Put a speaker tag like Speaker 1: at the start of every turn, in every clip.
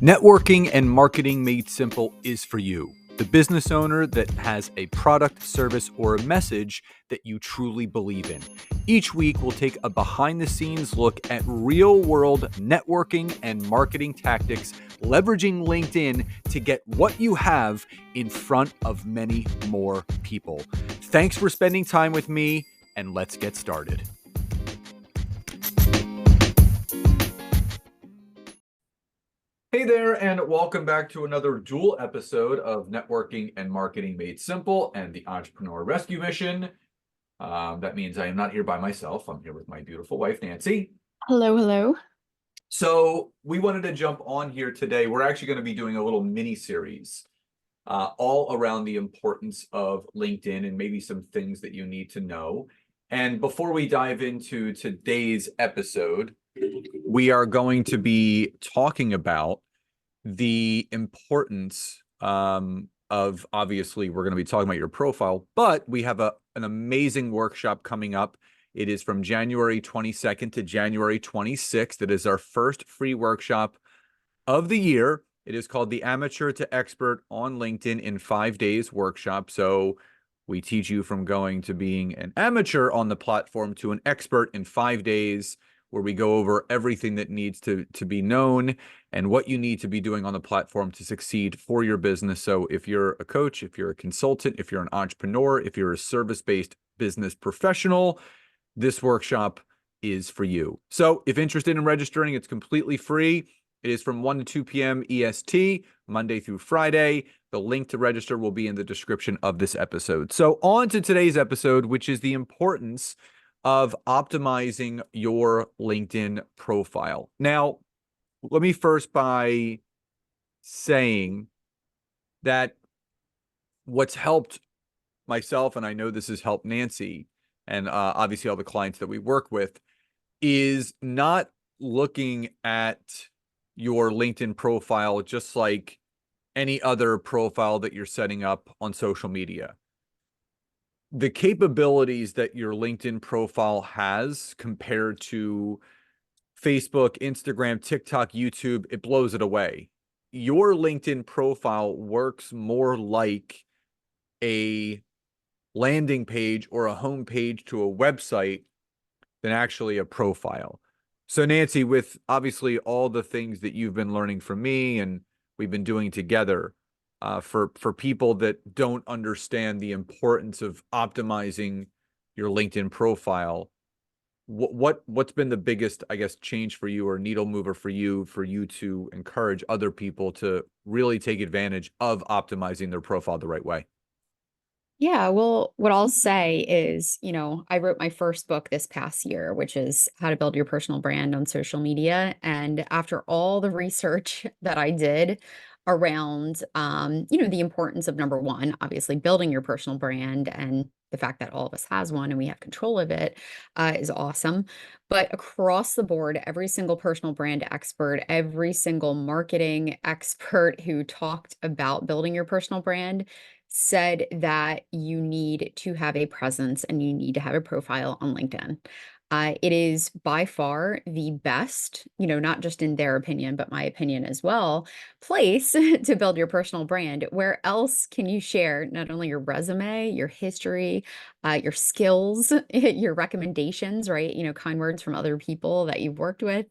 Speaker 1: Networking and Marketing Made Simple is for you, the business owner that has a product, service, or a message that you truly believe in. Each week, we'll take a behind-the-scenes look at real-world networking and marketing tactics, leveraging LinkedIn to get what you have in front of many more people. Thanks for spending time with me, and let's get started. Hey there, and welcome back to another dual episode of Networking and Marketing Made Simple and the Entrepreneur Rescue Mission. That means I am not here by myself. I'm here with my beautiful wife, Nancy.
Speaker 2: Hello, hello.
Speaker 1: So we wanted to jump on here today. We're actually going to be doing a little mini series all around the importance of LinkedIn and maybe some things that you need to know. And before we dive into today's episode, we are going to be talking about the importance of, obviously, we're going to be talking about your profile, but we have an amazing workshop coming up. It is from January 22nd to January 26th. It is our first free workshop of the year. It is called the Amateur to Expert on LinkedIn in 5 days workshop. So we teach you from going to being an amateur on the platform to an expert in 5 days, where we go over everything that needs to be known and what you need to be doing on the platform to succeed for your business. So if you're a coach, if you're a consultant, if you're an entrepreneur, if you're a service-based business professional, this workshop is for you. So if interested in registering, it's completely free. It is from 1 to 2 p.m. EST, Monday through Friday. The link to register will be in the description of this episode. So on to today's episode, which is the importance of optimizing your LinkedIn profile. Now, let me first by saying that what's helped myself, and I know this has helped Nancy, and obviously all the clients that we work with, is not looking at your LinkedIn profile just like any other profile that you're setting up on social media. The capabilities that your LinkedIn profile has compared to Facebook, Instagram, TikTok, YouTube, it blows it away. Your LinkedIn profile works more like a landing page or a home page to a website than actually a profile. So Nancy, with obviously all the things that you've been learning from me and we've been doing together, for people that don't understand the importance of optimizing your LinkedIn profile, what's been the biggest, I guess, change for you or needle mover for you to encourage other people to really take advantage of optimizing their profile the right way?
Speaker 2: Yeah, well, what I'll say is, I wrote my first book this past year, which is How to Build Your Personal Brand on Social Media. And after all the research that I did around, the importance of number one, obviously building your personal brand and the fact that all of us has one and we have control of it, is awesome. But across the board, every single personal brand expert, every single marketing expert who talked about building your personal brand said that you need to have a presence and you need to have a profile on LinkedIn. It is by far the best, not just in their opinion, but my opinion as well, place to build your personal brand. Where else can you share not only your resume, your history, your skills, your recommendations, right? Kind words from other people that you've worked with,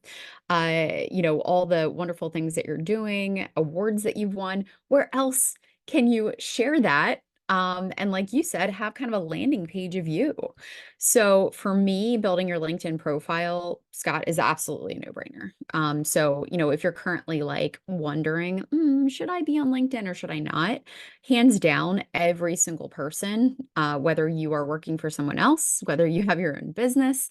Speaker 2: all the wonderful things that you're doing, awards that you've won. Where else can you share that? And like you said, have kind of a landing page of you. So for me, building your LinkedIn profile, Scott, is absolutely a no-brainer. So, if you're currently like wondering, should I be on LinkedIn or should I not? Hands down, every single person, whether you are working for someone else, whether you have your own business,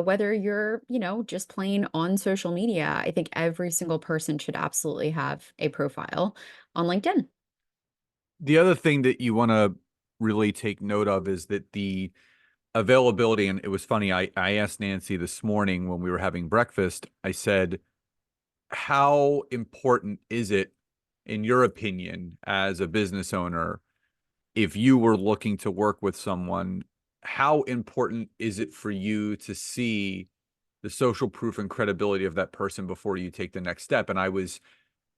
Speaker 2: whether you're, just plain on social media, I think every single person should absolutely have a profile on LinkedIn.
Speaker 1: The other thing that you want to really take note of is that the availability, and it was funny, I asked Nancy this morning when we were having breakfast, I said, how important is it, in your opinion, as a business owner, if you were looking to work with someone, how important is it for you to see the social proof and credibility of that person before you take the next step? And I was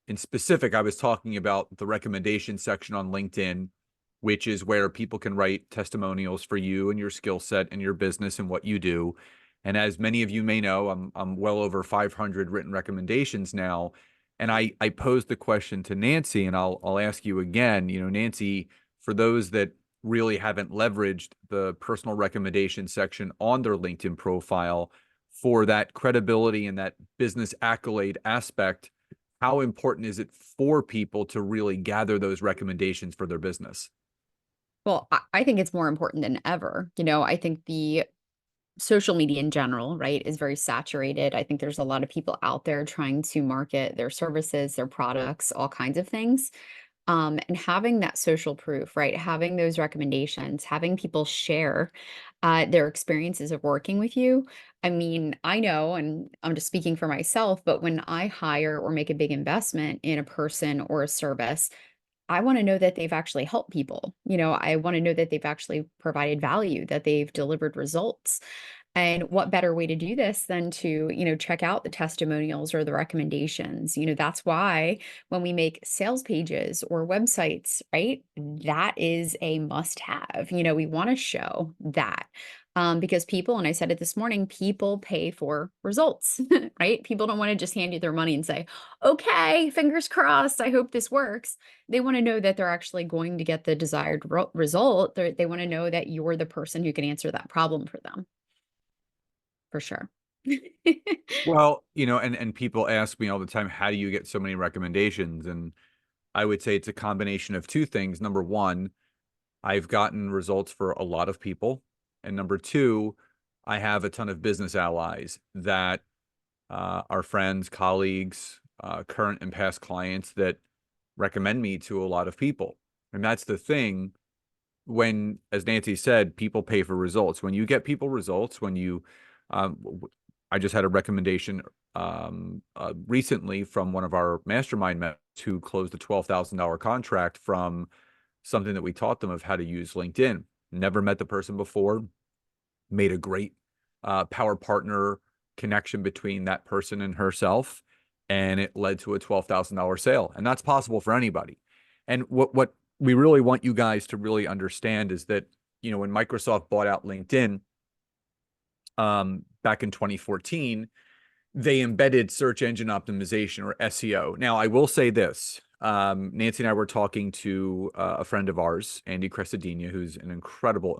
Speaker 1: in specific, I was talking about the recommendation section on LinkedIn, which is where people can write testimonials for you and your skill set and your business and what you do. And as many of you may know, I'm well over 500 written recommendations now. And I posed the question to Nancy, and I'll ask you again, Nancy, for those that really haven't leveraged the personal recommendation section on their LinkedIn profile for that credibility and that business accolade aspect, how important is it for people to really gather those recommendations for their business?
Speaker 2: Well, I think it's more important than ever. I think the social media in general, right, is very saturated. I think there's a lot of people out there trying to market their services, their products, all kinds of things. And having that social proof, right? Having those recommendations, having people share their experiences of working with you. I mean, I know, and I'm just speaking for myself, but when I hire or make a big investment in a person or a service, I want to know that they've actually helped people. I want to know that they've actually provided value, that they've delivered results. And what better way to do this than to, check out the testimonials or the recommendations? That's why when we make sales pages or websites, right, that is a must have. We want to show that. Because people, and I said it this morning, people pay for results, right? People don't want to just hand you their money and say, okay, fingers crossed, I hope this works. They want to know that they're actually going to get the desired result. They want to know that you're the person who can answer that problem for them. For sure.
Speaker 1: Well, and people ask me all the time, how do you get so many recommendations? And I would say it's a combination of two things. Number one, I've gotten results for a lot of people. And number two, I have a ton of business allies that are friends, colleagues, current and past clients that recommend me to a lot of people. And that's the thing when, as Nancy said, people pay for results. When you get people results, um, I just had a recommendation recently from one of our mastermind members who closed a $12,000 contract from something that we taught them of how to use LinkedIn. Never met the person before, made a great power partner connection between that person and herself, and it led to a $12,000 sale. And that's possible for anybody. And what we really want you guys to really understand is that, when Microsoft bought out LinkedIn back in 2014, they embedded search engine optimization, or SEO. Now, I will say this. Nancy and I were talking to a friend of ours, Andy Cresadina, who's an incredible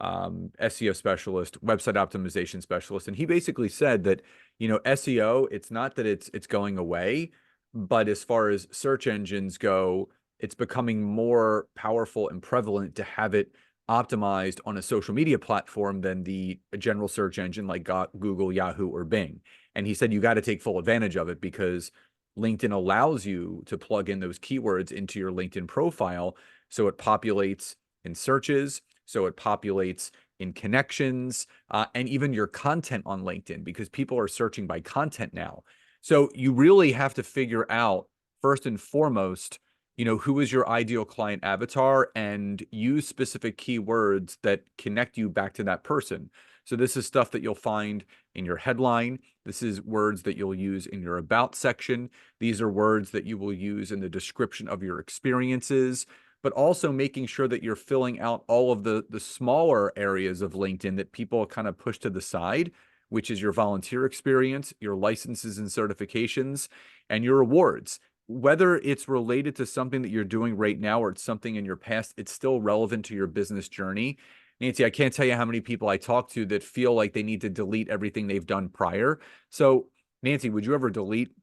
Speaker 1: SEO specialist, website optimization specialist. And he basically said that, SEO, it's not that it's going away, but as far as search engines go, it's becoming more powerful and prevalent to have it optimized on a social media platform than the general search engine like Google, Yahoo, or Bing. And he said you got to take full advantage of it because LinkedIn allows you to plug in those keywords into your LinkedIn profile. So it populates in searches, so it populates in connections, and even your content on LinkedIn, because people are searching by content now. So you really have to figure out, first and foremost, who is your ideal client avatar, and use specific keywords that connect you back to that person. So this is stuff that you'll find in your headline. This is words that you'll use in your about section. These are words that you will use in the description of your experiences, but also making sure that you're filling out all of the smaller areas of LinkedIn that people kind of push to the side, which is your volunteer experience, your licenses and certifications, and your awards. Whether it's related to something that you're doing right now or it's something in your past, it's still relevant to your business journey. Nancy, I can't tell you how many people I talk to that feel like they need to delete everything they've done prior. So, Nancy, would you ever delete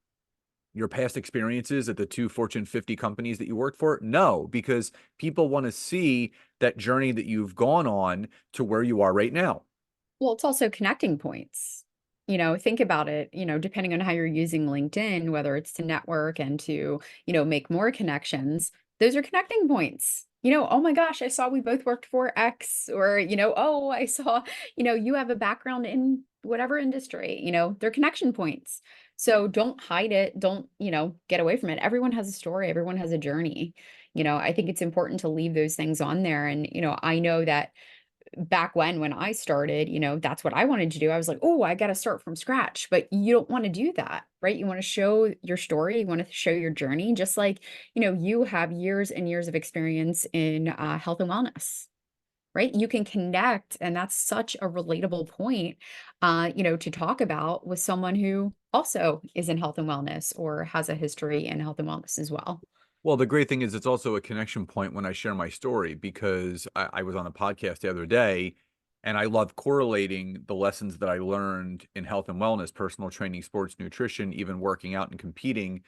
Speaker 1: your past experiences at the 2 Fortune 50 companies that you worked for? No, because people want to see that journey that you've gone on to where you are right now.
Speaker 2: Well, it's also connecting points. Think about it, depending on how you're using LinkedIn, whether it's to network and to, make more connections, those are connecting points. Oh my gosh, I saw we both worked for X, or, oh, I saw, you have a background in whatever industry, they're connection points. So don't hide it. Don't, get away from it. Everyone has a story, everyone has a journey. I think it's important to leave those things on there. And, I know that back when I started, that's what I wanted to do. I was like, oh, I got to start from scratch. But you don't want to do that, right? You want to show your story, you want to show your journey, just like, you have years and years of experience in health and wellness, right? You can connect, and that's such a relatable point, to talk about with someone who also is in health and wellness or has a history in health and wellness as well.
Speaker 1: Well, the great thing is it's also a connection point when I share my story because I was on a podcast the other day and I love correlating the lessons that I learned in health and wellness, personal training, sports nutrition, even working out and competing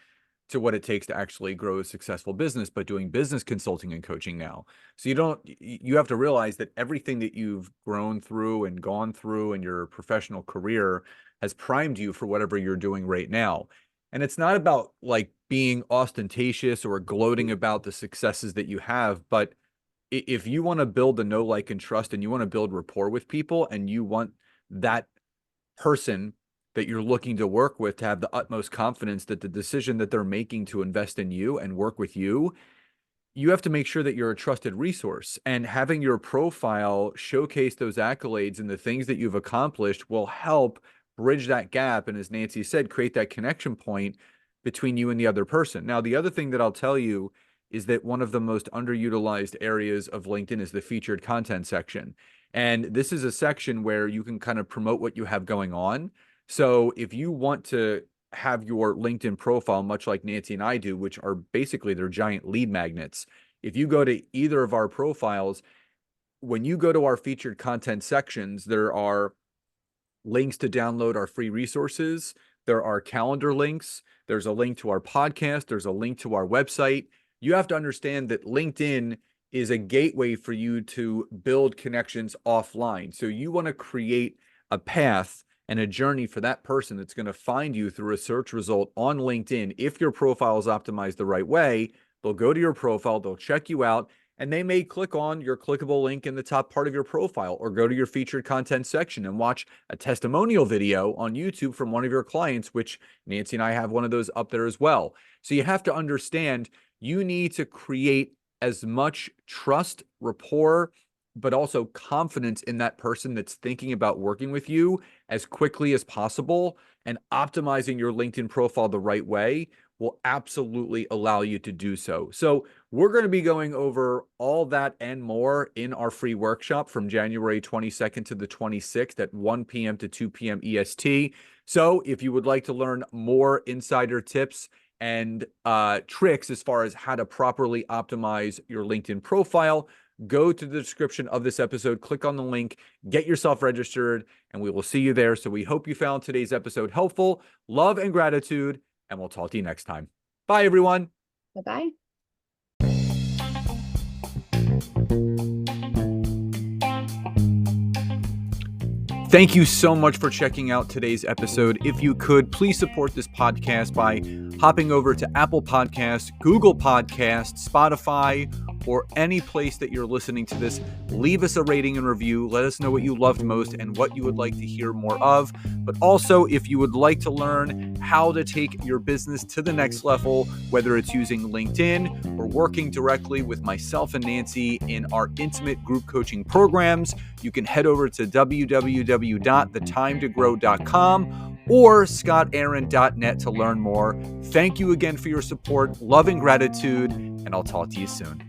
Speaker 1: to what it takes to actually grow a successful business, but doing business consulting and coaching now. So you have to realize that everything that you've grown through and gone through in your professional career has primed you for whatever you're doing right now. And it's not about like being ostentatious or gloating about the successes that you have, but if you want to build the know, like, and trust, and you want to build rapport with people, and you want that person that you're looking to work with to have the utmost confidence that the decision that they're making to invest in you and work with you, you have to make sure that you're a trusted resource. And having your profile showcase those accolades and the things that you've accomplished will help bridge that gap. And as Nancy said, create that connection point between you and the other person. Now, the other thing that I'll tell you is that one of the most underutilized areas of LinkedIn is the featured content section. And this is a section where you can kind of promote what you have going on. So if you want to have your LinkedIn profile, much like Nancy and I do, which are basically they're giant lead magnets. If you go to either of our profiles, when you go to our featured content sections, there are links to download our free resources. There are calendar links. There's a link to our podcast. There's a link to our website. You have to understand that LinkedIn is a gateway for you to build connections offline. So you want to create a path and a journey for that person that's going to find you through a search result on LinkedIn. If your profile is optimized the right way, they'll go to your profile, they'll check you out, and they may click on your clickable link in the top part of your profile or go to your featured content section and watch a testimonial video on YouTube from one of your clients, which Nancy and I have one of those up there as well. So you have to understand you need to create as much trust, rapport, but also confidence in that person that's thinking about working with you as quickly as possible. And optimizing your LinkedIn profile the right way will absolutely allow you to do so. So we're going to be going over all that and more in our free workshop from January 22nd to the 26th at 1 p.m. to 2 p.m. EST. So if you would like to learn more insider tips and tricks as far as how to properly optimize your LinkedIn profile, go to the description of this episode, click on the link, get yourself registered, and we will see you there. So we hope you found today's episode helpful. Love and gratitude, and we'll talk to you next time. Bye, everyone.
Speaker 2: Bye-bye.
Speaker 1: Thank you so much for checking out today's episode. If you could, please support this podcast by hopping over to Apple Podcasts, Google Podcasts, Spotify, or any place that you're listening to this. Leave us a rating and review. Let us know what you loved most and what you would like to hear more of. But also, if you would like to learn how to take your business to the next level, whether it's using LinkedIn or working directly with myself and Nancy in our intimate group coaching programs, you can head over to www.thetimetogrow.com or scottaaron.net to learn more. Thank you again for your support, love, and gratitude, and I'll talk to you soon.